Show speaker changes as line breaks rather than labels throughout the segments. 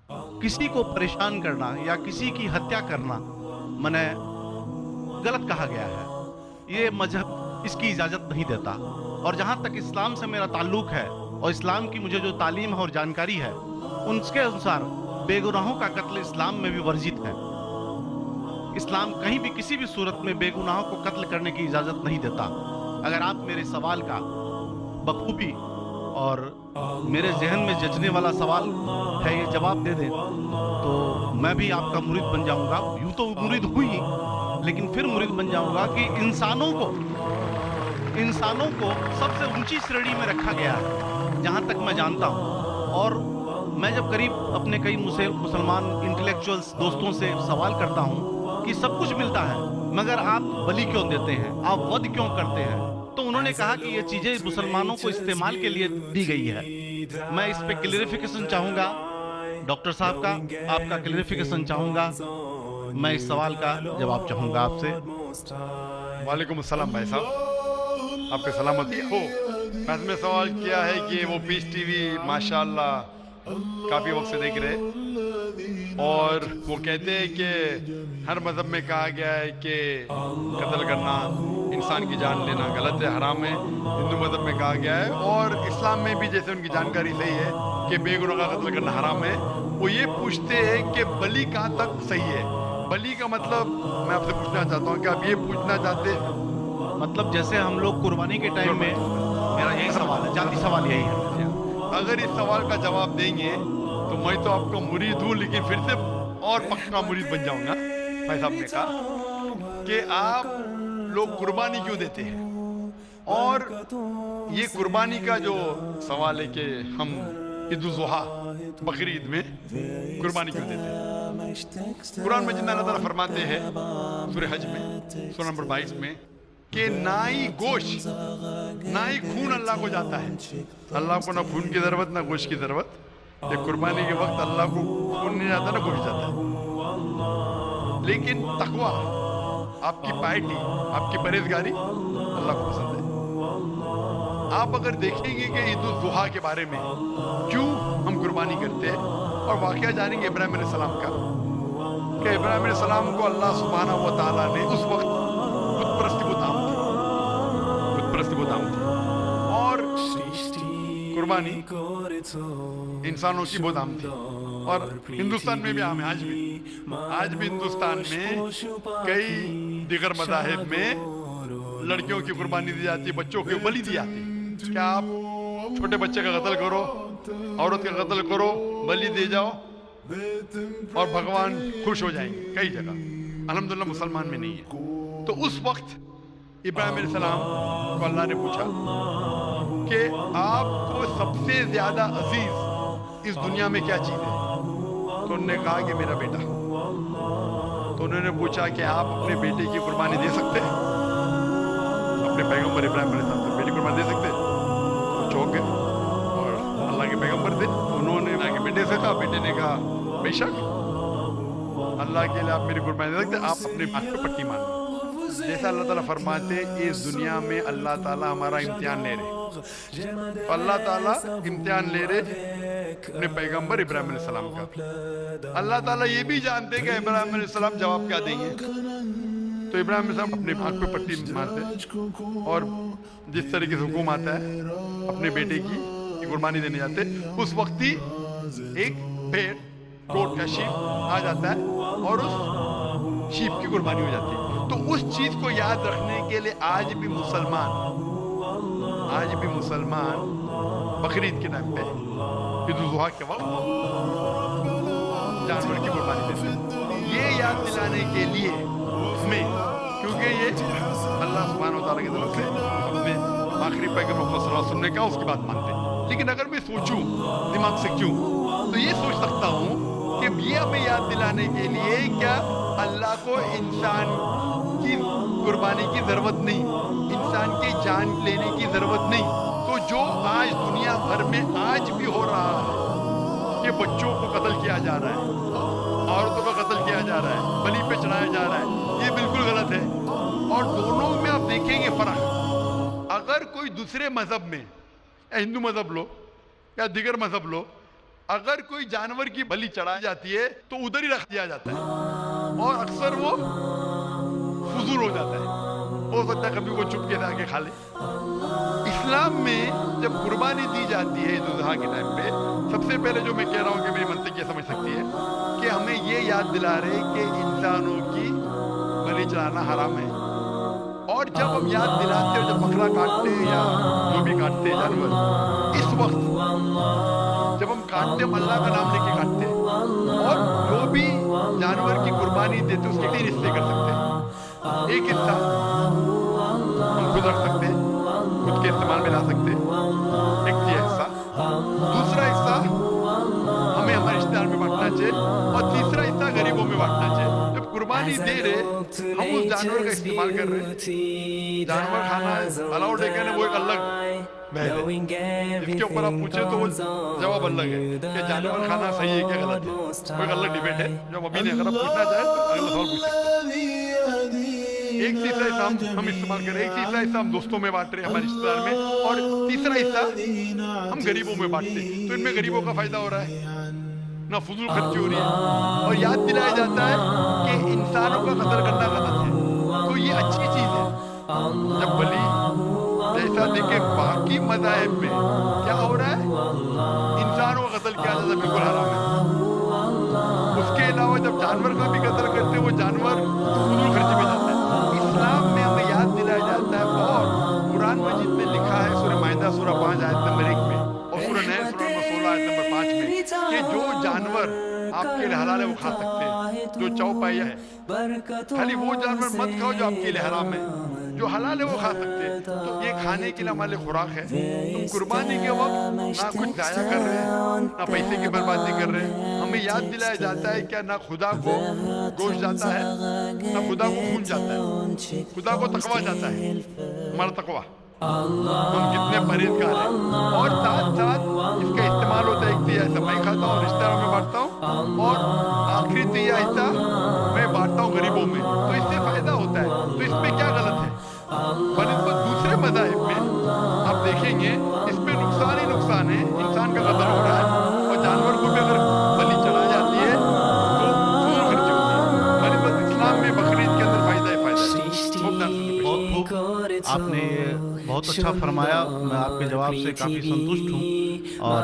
किसी को परेशान करना या किसी की हत्या करना मने गलत कहा गया है। ये मजहब इसकी इजाज़त नहीं देता। और जहाँ तक इस्लाम से मेरा ताल्लुक़ है और इस्लाम की मुझे जो तालीम है और जानकारी है, उसके अनुसार बेगुनाहों का कत्ल इस्लाम में भी वर्जित है। इस्लाम कहीं भी किसी भी सूरत में बेगुनाहों को कत्ल करने की इजाज़त नहीं देता। अगर आप मेरे सवाल का बखूबी और मेरे जहन में जचने वाला सवाल है, ये जवाब दे दें तो मैं भी आपका मुरीद बन जाऊंगा। यूं तो मुरीद हुई, लेकिन फिर मुरीद बन जाऊंगा कि इंसानों को सबसे ऊंची श्रेणी में रखा गया है जहां तक मैं जानता हूं। और मैं जब करीब अपने कई मुसलमान इंटेलेक्चुअल्स दोस्तों से सवाल करता हूं कि सब कुछ मिलता है मगर आप बलि क्यों देते हैं, आप वध क्यों करते हैं, तो उन्होंने कहा कि ये चीजें मुसलमानों को इस्तेमाल के लिए दी गई है। मैं इस पे क्लियरिफिकेशन चाहूंगा, डॉक्टर साहब का आपका क्लियरिफिकेशन चाहूंगा। मैं इस सवाल का जवाब चाहूंगा आपसे।
वालेकुम अस्सलाम भाई साहब, आपकी सलामती हो। मैं सवाल किया है कि वो पीस टीवी माशाल्लाह काफ़ी वक्त से देख रहे, और वो कहते हैं कि हर मज़हब में कहा गया है कि कत्ल करना, इंसान की जान लेना गलत है, हराम है। हिंदू मज़हब में कहा गया है और इस्लाम में भी, जैसे उनकी जानकारी सही है कि बेगुनाह का कत्ल करना हराम है। वो ये पूछते हैं कि बलि कहाँ तक सही है। बलि का मतलब मैं आपसे पूछना चाहता हूँ कि आप ये पूछना चाहते हैं,
मतलब जैसे हम लोग कुर्बानी के टाइम में, मेरा यही सवाल है, जाती सवाल यही है।
अगर इस सवाल का जवाब देंगे तो मैं तो आपका मुरीद हूँ, लेकिन फिर से और पक्का मुरीद बन जाऊंगा। भाई साहब ने कहा कि आप लोग कुर्बानी क्यों देते हैं, और ये कुर्बानी का जो सवाल है कि हम ईद उल जुहा बकरी ईद में कुर्बानी क्यों देते हैं। कुरान में जिन्ना अल्लाह ताला फरमाते हैं सूरह हज में सूरह नंबर 22 में कि ना ही गोश्त ना ही खून अल्लाह को जाता है। अल्लाह को ना खून की जरूरत ना गोश्त की जरूरत। ये कुर्बानी के वक्त अल्लाह को खून नहीं जाता ना गोश्त जाता है। लेकिन तकवा, आपकी पायटी, आपकी परहेजगारी अल्लाह को पसंद है। आप अगर देखेंगे कि ईद उल जुहा के बारे में क्यों हम कुर्बानी करते हैं, और वाकया जानेंगे इब्राहिम अलैहिस्सलाम का, कि इब्राहिम अलैहिस्सलाम को अल्लाह सुब्हानहू व तआला ने उस वक्त बुतपरस्ती को दाम थी, और कुर्बानी इंसानों की वो दाम थी। और हिंदुस्तान में भी आम है, आज भी हिंदुस्तान में कई दिगर मज़ाहिब में लड़कियों की कुर्बानी दी जाती है, बच्चों की बलि दी जाती है। क्या आप छोटे बच्चे का कत्ल करो, औरत का कत्ल करो, बलि दे जाओ और भगवान खुश हो जाएंगे। कई जगह अल्हम्दुलिल्लाह मुसलमान में नहीं है। तो उस वक्त इब्राहिम अलैहिस्सलाम को अल्लाह ने पूछा कि आपको सबसे ज्यादा अजीज इस दुनिया में क्या चीज है, तो उन्होंने कहा कि मेरा बेटा। तो उन्होंने पूछा कि आप अपने बेटे की कुर्बानी दे सकते हैं, अपने पैगंबर इब्राहिम अलैहिस्सलाम की बेटी कुर्बानी दे सकते हैं। तो चौंक गए, और अल्लाह के पैगंबर थे, उन्होंने आगे बेटे से कहा, बेटे ने कहा बेशक अल्लाह के लिए आप मेरी कुर्बानी दे सकते, आप अपने बात पे पट्टी मान लो। जैसा अल्लाह ताला फरमाते इस दुनिया में अल्लाह ताला हमारा इम्तिहान ले रहे, तो अल्लाह ताला इम्तिहान ले रहे अपने पैगंबर इब्राहिम अलैहिस्सलाम का। अल्लाह ताला ये भी जानते कि इब्राहिम अलैहिस्सलाम जवाब क्या देंगे, तो इब्राहिम अलैहिस्सलाम अपने भाग पे पट्टी मारते, और जिस तरीके से हुक्म आता है अपने बेटे की कुर्बानी देने जाते, उस वक्त ही एक भेड़, गोट का शीप आ जाता है और उस शीप की कुर्बानी हो जाती है। तो उस चीज को याद रखने के लिए आज भी मुसलमान बकरीद के टाइम पे, ईद उल जुहा के वक्त जानवर की कुर्बानी देते हैं, ये याद दिलाने के लिए हमें, क्योंकि ये अल्लाह सुब्हानहू व तआला की तरफ से अपने आखिरी पैगंबर मोहम्मद सल्लल्लाहु अलैहि वसल्लम ने कहा, उसकी बात मानते हैं। लेकिन अगर मैं सोचूं दिमाग से क्यों, तो ये सोच सकता हूँ कि ये हमें याद दिलाने के लिए क्या अल्लाह को इंसान की कुर्बानी की जरूरत नहीं, इंसान की जान लेने की जरूरत नहीं। तो जो आज दुनिया भर में आज भी हो रहा है कि बच्चों को कत्ल किया जा रहा है, औरतों का कत्ल किया जा रहा है, बलि पे चढ़ाया जा रहा है, ये बिल्कुल गलत है। और दोनों में आप देखेंगे फर्क। अगर कोई दूसरे मजहब में, या हिंदू मजहब लो या दिगर मजहब लो, اگر کوئی جانور کی بلی چڑھائی جاتی ہے تو ادھر ہی رکھ دیا جاتا ہے اور اکثر وہ فضول ہو جاتا ہے. ہو سکتا ہے کبھی وہ چپ کے آ کے کھا لے. اسلام میں جب قربانی دی جاتی ہے عید الاضحیٰ کے ٹائم پہ، سب سے پہلے جو میں کہہ رہا ہوں کہ میری منطق یہ سمجھ سکتی ہے کہ ہمیں یہ یاد دلا رہے کہ انسانوں کی بلی چڑھانا حرام ہے. اور جب ہم یاد دلاتے ہیں، جب بکرا کاٹتے ہیں یا جو بھی کاٹتے ہیں جانور، اس وقت جب ہم کاٹتے ہیں اللہ کا نام لے کے کاٹتے ہیں، اور جو بھی جانور کی قربانی دیتے ہیں اس کے 3 حصے کر سکتے ہیں. ایک حصہ ہم خود رکھ سکتے ہیں، خود کے استعمال میں لا سکتے ہیں، ایک یہ حصہ. دوسرا حصہ ہمیں ہمارے رشتے دار میں بانٹنا چاہیے، اور تیسرا حصہ غریبوں میں بانٹنا چاہیے. جب قربانی دے رہے ہم اس جانور کا استعمال کر رہے ہیں. جانور کھانا الاؤڈ ہے کہ وہ ایک الگ بحث ہے، اس کے اوپر آپ پوچھیں تو وہ جواب الگ ہے کہ جانور کھانا صحیح ہے کہ غلط ہے، وہ ایک الگ ڈیبیٹ ہے. جب ابھی نے اگر آپ پوچھنا چاہے تو اگلا سوال پوچھ سکتے ہیں. ایک تیسرا حصہ ہم استعمال کر رہے ہیں، ایک تیسرا حصہ ہم دوستوں میں بانٹ رہے ہیں، ہمارے رشتے دار میں، اور تیسرا حصہ ہم غریبوں میں بانٹتے ہیں. تو ان میں غریبوں کا فائدہ ہو رہا ہے، نہ فضول خرچی ہو رہی ہے، اور یاد دلایا جاتا ہے کہ انسانوں کا قدر کرنا غلط ہے. تو یہ اچھی چیز ہے. جب بلی جیسا دیکھیں باقی مذاہب میں کیا ہو رہا ہے، انسانوں کا قتل کیا جاتا ہے، بالکل حرام ہے. اس کے علاوہ جب جانور کا بھی قتل کرتے ہیں وہ جانور فضول خرچی میں جاتا ہے. اسلام میں ہمیں یاد دلایا جاتا ہے، اور قرآن مجید میں لکھا ہے سورہ مائدہ سورہ 5 آیت نمبر 1 میں، اور سورہ نحل سورہ نمبر 16 آیت نمبر 5 میں، کہ جو جانور آپ کے لیے حلال ہے وہ کھا سکتے ہیں. جو چوپایا ہے، خالی وہ جانور مت کھاؤ جو آپ کے لیے حرام ہے. جو حلال ہے وہ کھا سکتے ہیں. تو یہ کھانے کے لیے ہمارے خوراک ہے. تم قربانی کے وقت نہ کچھ ضائع کر رہے ہیں، نہ پیسے کی بربادی کر رہے ہیں. ہمیں یاد دلایا جاتا ہے کہ نہ خدا کو گوشت جاتا ہے، نہ خدا کو خون جاتا ہے، خدا کو تقویٰ جاتا ہے. ہمارا تقویٰ، ہم کتنے پرہیزگار ہیں. اور ساتھ ساتھ اس کا استعمال ہوتا ہے. ایک تو یہ ایسا میں کھاتا ہوں، رشتہ داروں میں بانٹتا ہوں، اور آخری تو یہ ایسا میں بانٹتا ہوں غریبوں میں. تو اس سے فائدہ ہوتا ہے. تو اس میں کیا غلط ہے؟ بنسبت دوسرے مذاہب میں آپ دیکھیں گے اس میں نقصان ہی نقصان ہے. انسان کا قتل ہو رہا ہے، اور جانور کو بھی اگر بلی چڑھا جاتی ہے تو فضول خرچی ہوتی ہے. بنسبت اسلام میں بقرعید کے اندر فائدہ ہی فائدہ ہے.
بہت خوب، آپ نے بہت اچھا فرمایا. میں آپ کے جواب سے کافی سنتشٹ ہوں. اور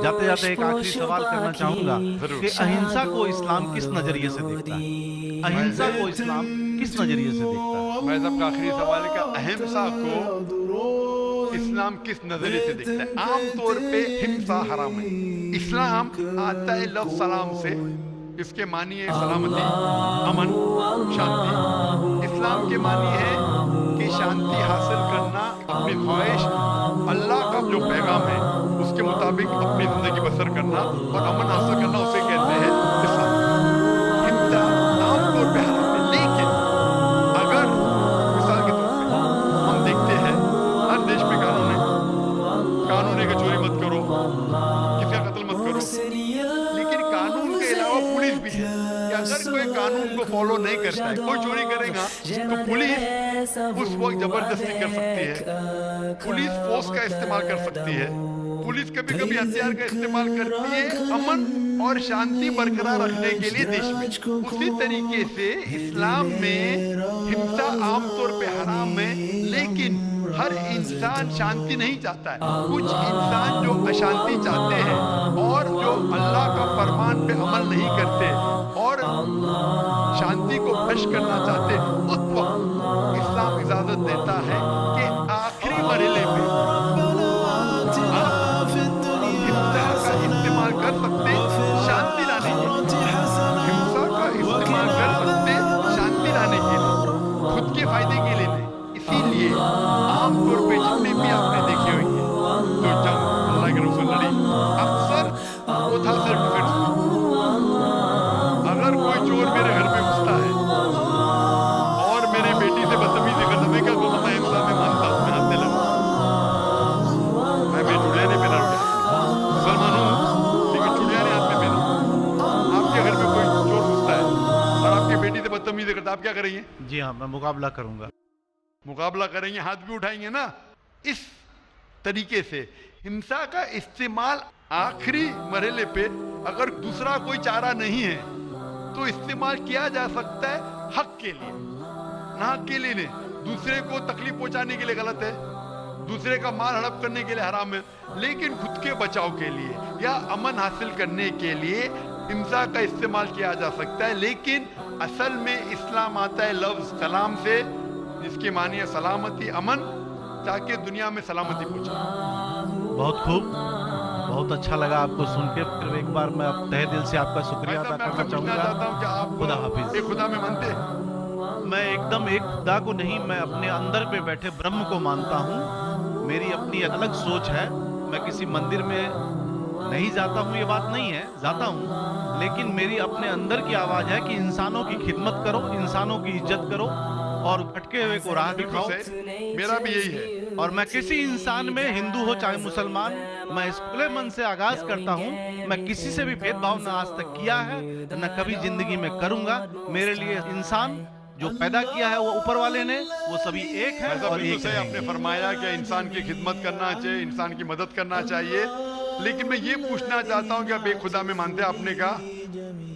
جاتے جاتے ایک آخری سوال کرنا چاہوں گا کہ اہنسا کو اسلام کس نظریے سے دیکھتا ہے؟ اہنسا کو اسلام کس نظریے سے دیکھتا ہے؟
میں صاحب کا آخری سوال ہے کہ اہمسا کو اسلام کس نظریے سے دیکھتا ہے؟ عام طور پہ ہمسا حرام ہے. اسلام آتا ہے لفظ سلام سے. اس کے معنی ہے سلامتی، امن، شانتی. اسلام کے معنی ہے کہ شانتی حاصل کرنا، اپنی خواہش، اللہ کا جو پیغام ہے اس کے مطابق اپنی زندگی بسر کرنا اور امن حاصل کرنا، اسے کہتے ہیں اسلام. ہمسا عام طور پہ حرام ہے. لیکن اگر مثال کے طور پہ ہم دیکھتے ہیں ہر دیش میں قانون ہے کہ چوری مت کرو، کسی کا قتل مت کرو. لیکن قانون کے علاوہ پولیس بھی ہے کہ اگر کوئی قانون کو فالو نہیں کرتا ہے، کوئی چوری کرے گا تو پولیس اس وقت زبردستی کر سکتی ہے، پولیس فورس کا استعمال کر سکتی ہے، پولیس کبھی کبھی ہتھیار کا استعمال کرتی ہے امن اور شانتی برقرار رکھنے کے لیے دیش میں. اسی طریقے سے اسلام میں ہمسا عام طور پہ حرام ہے، لیکن ہر انسان شانتی نہیں چاہتا ہے. کچھ انسان جو اشانتی چاہتے ہیں اور جو اللہ کا فرمان پہ عمل نہیں کرتے اور شانتی کو فش کرنا چاہتے، اس وقت اسلام اجازت دیتا ہے کہ آخری مرحلے میں ہمسا کا استعمال کر سکتے شانتی لانے کے لیے. ہمسا کا استعمال کر سکتے شانتی لانے کے لیے، خود کے فائدے کے لیے نہیں. اسی لیے عام طور پہ جتنے بھی آپ نے دیکھے ہوئی ہیں جو جنگ اللہ کے رسول لڑی، اکثر وہ تھا سیلف ڈیفینس. اگر کوئی چور میرے گھر میں گھستا ہے اور میری بیٹی سے بدتمیزی کرتا، میں کیا کہوں؟ میں ہمسا میں مانتا ہوں، میں ہاتھ نہیں لگاؤں. میں چڑیا نہیں پہنا، مسلمان ہوں لیکن چڑیا نہیں ہاتھ میں پہنا. آپ کے گھر میں کوئی چور گھستا ہے اور آپ کی بیٹی سے بدتمیزی کرتا، آپ کیا کریں گے؟
جی ہاں، میں مقابلہ کروں گا.
مقابلہ کریں گے، ہاتھ بھی اٹھائیں گے نا. اس طریقے سے ہمسا کا استعمال आखिरी मरहले पे अगर दूसरा कोई चारा नहीं है तो इस्तेमाल किया जा सकता है हक के लिए, ना हक के लिए नहीं। दूसरे को तकलीफ पहुंचाने के लिए गलत है, दूसरे का माल हड़प करने के लिए हराम है, लेकिन खुद के बचाव के लिए या अमन हासिल करने के लिए हिंसा का इस्तेमाल किया जा सकता है। लेकिन असल में इस्लाम आता है लफ्ज सलाम से, जिसके मानी है सलामती, अमन, ताकि दुनिया में सलामती पहुंचे।
बहुत खूब, बहुत अच्छा लगा आपको सुन के। फिर एक बार मैं अब तहे दिल से आपका शुक्रिया अदा
मैं
करना
आपसे पूछना चाहता
चाहूंगा।
हूं कि आप
खुदा हाफिज।
एक खुदा में मानते हैं?
मैं एकदम एक खुदा को नहीं, मैं अपने अंदर पे बैठे ब्रह्म को मानता हूँ। मेरी अपनी अलग सोच है। मैं किसी मंदिर में नहीं जाता हूँ, ये बात नहीं है, जाता हूँ, लेकिन मेरी अपने अंदर की आवाज है कि इंसानों की खिदमत करो, इंसानों की इज्जत करो और भटके हुए को राह दिखाओ।
मेरा भी यही है।
और मैं किसी इंसान में, हिंदू हो चाहे मुसलमान, मैं इस खुले मन से आगाज करता हूँ। मैं किसी से भी भेदभाव न आज तक किया है, न कभी जिंदगी में करूंगा। मेरे लिए इंसान जो पैदा किया है वो ऊपर वाले ने, वो सभी एक है
ऐसा
और
बिल्कुल
एक
सही
रहेंगे।
आपने फरमाया कि इंसान की खिदमत करना चाहिए, इंसान की मदद करना चाहिए। लेकिन मैं ये पूछना चाहता हूँ कि आप एक खुदा में मानते हैं, आपने कहा।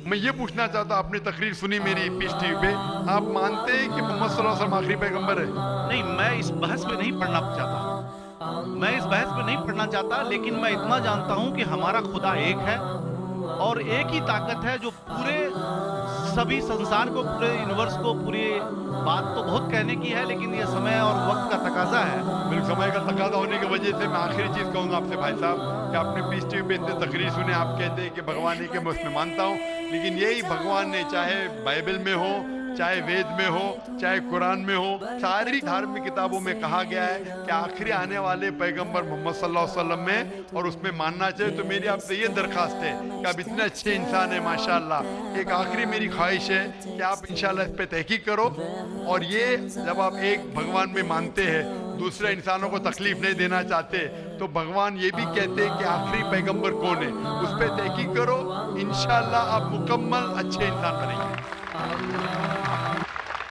मैं ये पूछना चाहता हूँ, आपने तकरीर सुनी मेरी पीस टीवी पे, आप मानते हैं कि मोहम्मद सल्लल्लाहु अलैहि वसल्लम आखिरी पैगंबर है?
नहीं, मैं इस बहस में नहीं पढ़ना चाहता, मैं इस बहस में नहीं पढ़ना चाहता, लेकिन मैं इतना जानता हूं कि हमारा खुदा एक है और एक ही ताकत है जो पूरे सभी संसार को, पूरे यूनिवर्स को, पूरी बात तो बहुत कहने की है, लेकिन ये समय और वक्त का तकाजा है।
मेरे समय का तकाजा होने की वजह से मैं आखिरी चीज कहूंगा आपसे भाई साहब कि आपने पीस टीवी पे इतने तकरीर सुने, आप कहते हैं कि भगवान ही के, मैं उसमें मानता हूँ, लेकिन यही भगवान ने, चाहे बाइबल में हो, चाहे वेद में हो, चाहे कुरान में हो, सारी धार्मिक किताबों में कहा गया है कि आखिरी आने वाले पैगंबर मोहम्मद सल्लल्लाहु अलैहि वसल्लम में, और उसमें मानना चाहिए। तो मेरी आपसे ये दरखास्त है कि आप इतने अच्छे इंसान हैं माशाल्लाह, एक आखिरी मेरी ख्वाहिश है कि आप इंशाल्लाह इस पे तहकीक करो, और ये जब आप एक भगवान में मानते हैं, दूसरे इंसानों को तकलीफ नहीं देना चाहते, तो भगवान ये भी कहते हैं कि आखिरी पैगंबर कौन है, उस पे तहकीक करो, इंशाल्लाह आप मुकम्मल अच्छे इंसान बनेंगे।